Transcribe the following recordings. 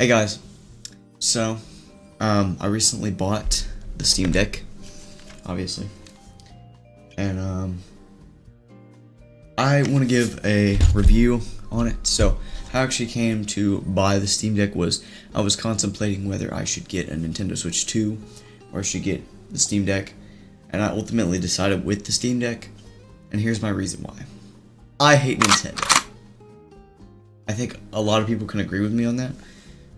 Hey guys, so I recently bought the Steam Deck, obviously, and I want to give a review on it. So how I actually came to buy the Steam Deck was I was contemplating whether I should get a Nintendo Switch 2 or I should get the Steam Deck, and I ultimately decided with the Steam Deck, and here's my reason why. I hate Nintendo. I think a lot of people can agree with me on that.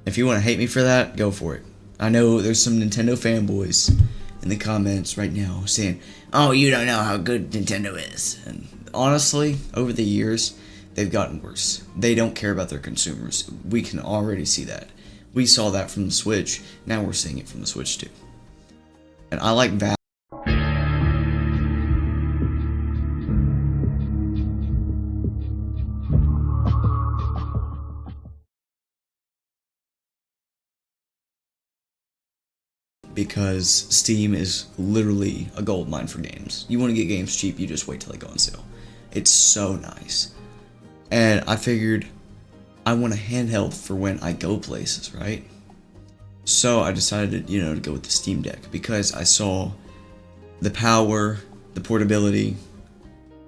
If you want to hate me for that, go for it. I know there's some Nintendo fanboys in the comments right now saying, "Oh, you don't know how good Nintendo is." And honestly, over the years, they've gotten worse. They don't care about their consumers. We can already see that. We saw that from the Switch. Now we're seeing it from the Switch too. And I like Valve. Because Steam is literally a gold mine for games. You want to get games cheap, you just wait till they go on sale. It's so nice. And I figured I want a handheld for when I go places, right? So I decided, to go with the Steam Deck because I saw the power, the portability,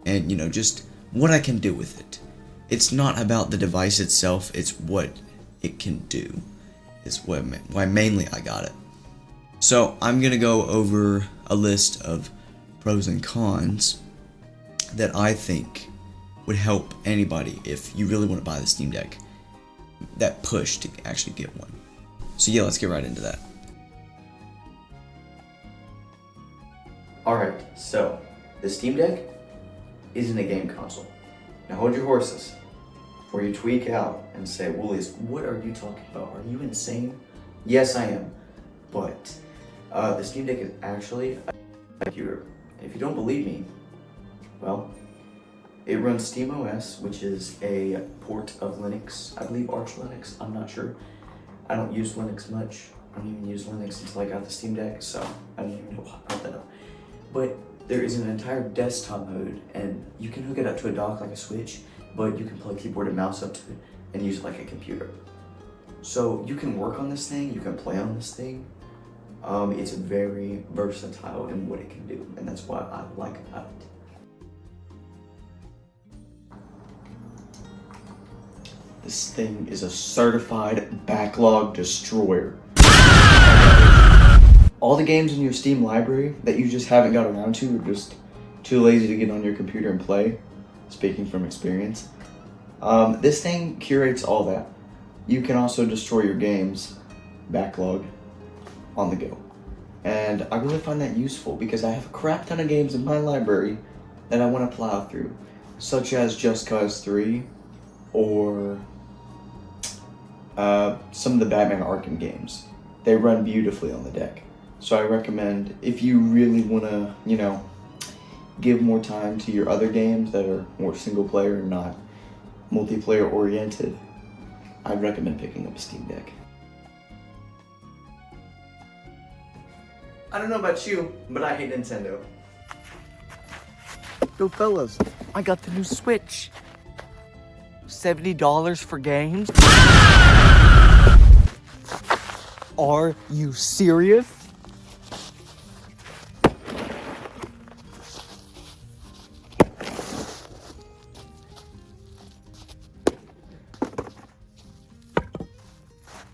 and, just what I can do with it. It's not about the device itself, it's what it can do. It's why mainly I got it. So I'm going to go over a list of pros and cons that I think would help anybody if you really want to buy the Steam Deck. That push to actually get one. So yeah, let's get right into that. Alright, so the Steam Deck isn't a game console. Now hold your horses before you tweak out and say, "Woolies, what are you talking about? Are you insane?" Yes, I am. But the Steam Deck is actually a computer. If you don't believe me, well, it runs SteamOS, which is a port of Linux. I believe Arch Linux, I'm not sure. I don't use Linux much. I don't even use Linux until I got the Steam Deck, so I don't even know about that. But there is an entire desktop mode, and you can hook it up to a dock like a Switch, but you can plug keyboard and mouse up to it and use it like a computer. So you can work on this thing, you can play on this thing. It's very versatile in what it can do, and that's what I like about it. This thing is a certified backlog destroyer. All the games in your Steam library that you just haven't got around to, or just too lazy to get on your computer and play, speaking from experience, this thing curates all that. You can also destroy your games backlog on the go. And I really find that useful because I have a crap ton of games in my library that I want to plow through, such as Just Cause 3 or some of the Batman Arkham games. They run beautifully on the deck. So I recommend, if you really want to, give more time to your other games that are more single player and not multiplayer oriented, I'd recommend picking up a Steam Deck. I don't know about you, but I hate Nintendo. Yo, fellas, I got the new Switch. $70 for games? Are you serious?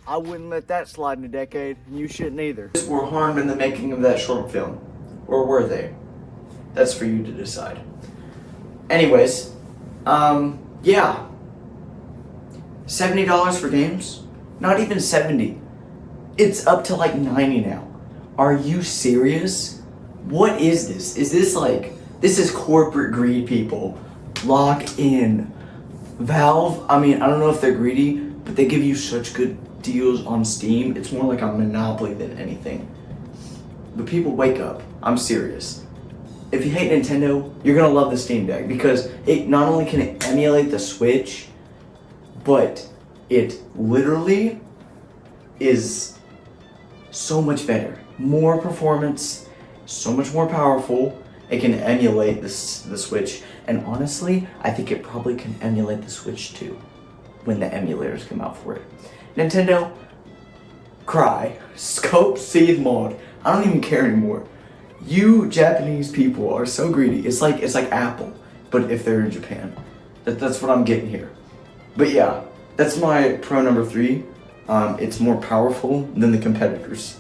I wouldn't let that slide in a decade, and you shouldn't either. Were harmed in the making of that short film, or were they? That's for you to decide. Anyways, yeah. $70 for games? Not even 70. It's up to like 90 now. Are you serious? What is this? Is this this is corporate greed, people. Lock in. Valve, I don't know if they're greedy, but they give you such good deals on Steam. It's more like a monopoly than anything. But people, wake up. I'm serious. If you hate Nintendo, you're gonna love the Steam Deck because it not only can it emulate the Switch, but it literally is so much better. More performance, so much more powerful. It can emulate the Switch, and honestly, I think it probably can emulate the Switch too when the emulators come out for it. Nintendo, cry. Scope seed mod. I don't even care anymore. You Japanese people are so greedy. It's like Apple, but if they're in Japan. That's what I'm getting here. But yeah, that's my pro number 3. It's more powerful than the competitors.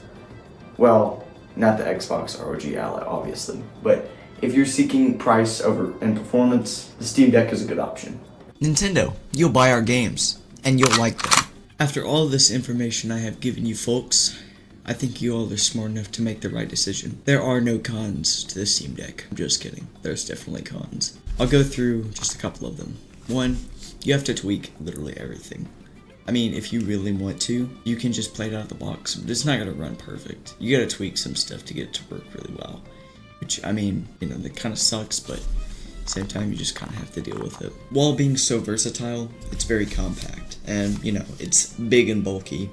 Well, not the Xbox ROG Ally, obviously, but if you're seeking price over and performance, the Steam Deck is a good option. Nintendo, you'll buy our games, and you'll like them. After all this information I have given you folks, I think you all are smart enough to make the right decision. There are no cons to the Steam Deck. I'm just kidding. There's definitely cons. I'll go through just a couple of them. 1, you have to tweak literally everything. I mean, if you really want to, you can just play it out of the box, but it's not gonna run perfect. You gotta tweak some stuff to get it to work really well. Which, I mean, that kind of sucks, but at the same time, you just kind of have to deal with it. While being so versatile, it's very compact, and, it's big and bulky.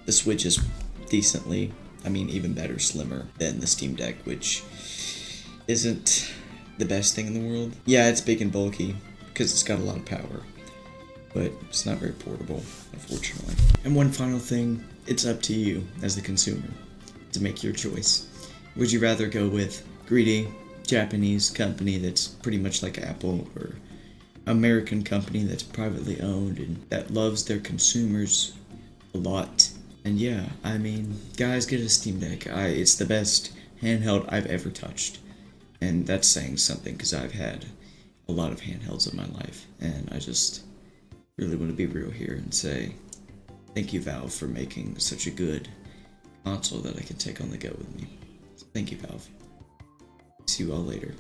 The Switch is decently, even better, slimmer than the Steam Deck, which isn't the best thing in the world. Yeah, it's big and bulky, because it's got a lot of power, but it's not very portable, unfortunately. And one final thing, it's up to you, as the consumer, to make your choice. Would you rather go with greedy Japanese company that's pretty much like Apple, or American company that's privately owned and that loves their consumers a lot? And yeah, guys, get a Steam Deck. It's the best handheld I've ever touched, and that's saying something because I've had a lot of handhelds in my life, and I just really want to be real here and say thank you, Valve, for making such a good console that I can take on the go with me. So thank you, Valve. See you all later.